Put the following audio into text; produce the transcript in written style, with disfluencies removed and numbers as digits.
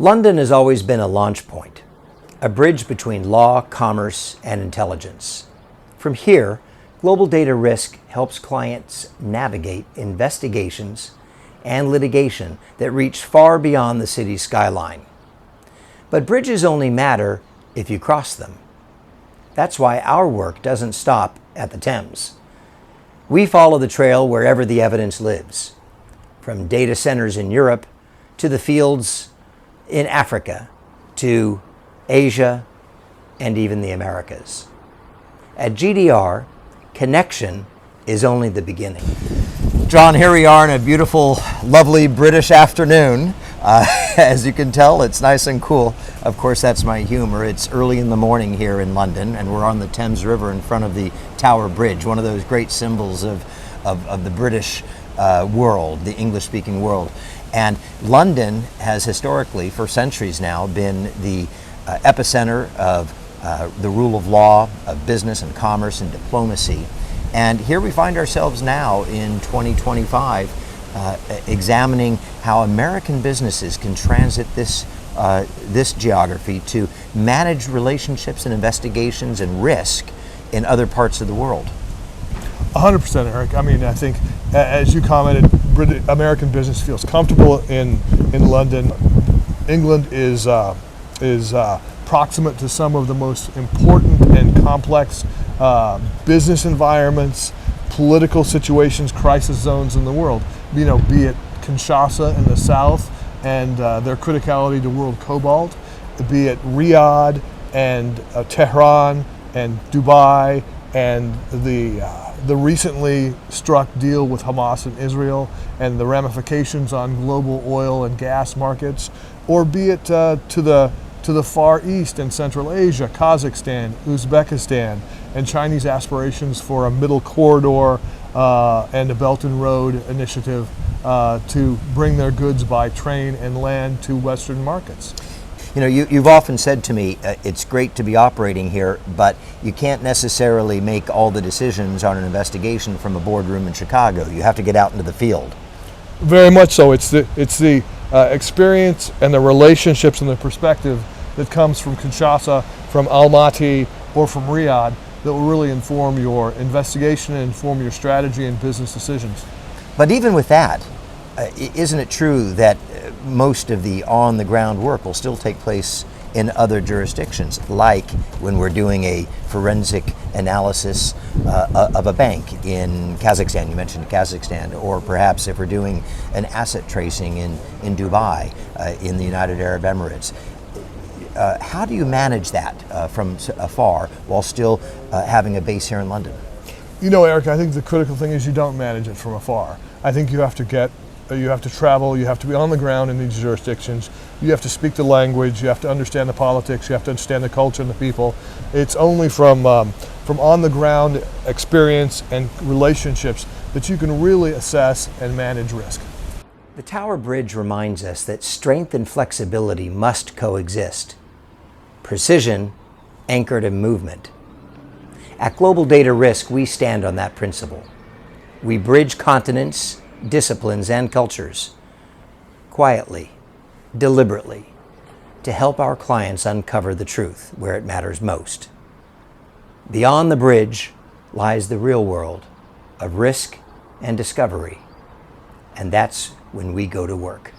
London has always been a launch point, a bridge between law, commerce, and intelligence. From here, Global Data Risk helps clients navigate investigations and litigation that reach far beyond the city's skyline. But bridges only matter if you cross them. That's why our work doesn't stop at the Thames. We follow the trail wherever the evidence lives, from data centers in Europe to the fields in Africa to Asia and even the Americas. At GDR, connection is only the beginning. John, here we are on a beautiful, lovely British afternoon. As you can tell, it's nice and cool. Of course, that's my humor. It's early in the morning here in London, and we're on the Thames River in front of the Tower Bridge, one of those great symbols of the British world, the English-speaking world. And London has historically, for centuries now, been the epicenter of the rule of law, of business and commerce and diplomacy. And here we find ourselves now in 2025 examining how American businesses can transit this geography to manage relationships and investigations and risk in other parts of the world. 100%, Eric. I mean, I think, as you commented, American business feels comfortable in London. England is proximate to some of the most important and complex business environments, political situations, crisis zones in the world. Be it Kinshasa in the south and their criticality to world cobalt, be it Riyadh and Tehran and Dubai and the recently struck deal with Hamas and Israel and the ramifications on global oil and gas markets, or be it to the Far East and Central Asia, Kazakhstan, Uzbekistan, and Chinese aspirations for a middle corridor and a Belt and Road initiative to bring their goods by train and land to Western markets. You know, you've often said to me, it's great to be operating here, but you can't necessarily make all the decisions on an investigation from a boardroom in Chicago. You have to get out into the field. Very much so. It's the experience and the relationships and the perspective that comes from Kinshasa, from Almaty, or from Riyadh that will really inform your investigation and inform your strategy and business decisions. But even with that, isn't it true that most of the on-the-ground work will still take place in other jurisdictions, like when we're doing a forensic analysis of a bank in Kazakhstan, you mentioned Kazakhstan, or perhaps if we're doing an asset tracing in Dubai, in the United Arab Emirates. How do you manage that from afar while still having a base here in London? You know, Eric, I think the critical thing is you don't manage it from afar. I think you have to travel, you have to be on the ground in these jurisdictions, you have to speak the language, you have to understand the politics, you have to understand the culture and the people. It's only from on the ground experience and relationships that you can really assess and manage risk. The Tower Bridge reminds us that strength and flexibility must coexist. Precision anchored in movement. At Global Data Risk, we stand on that principle. We bridge continents, disciplines, and cultures quietly, deliberately, to help our clients uncover the truth where it matters most. Beyond the bridge lies the real world of risk and discovery, and that's when we go to work.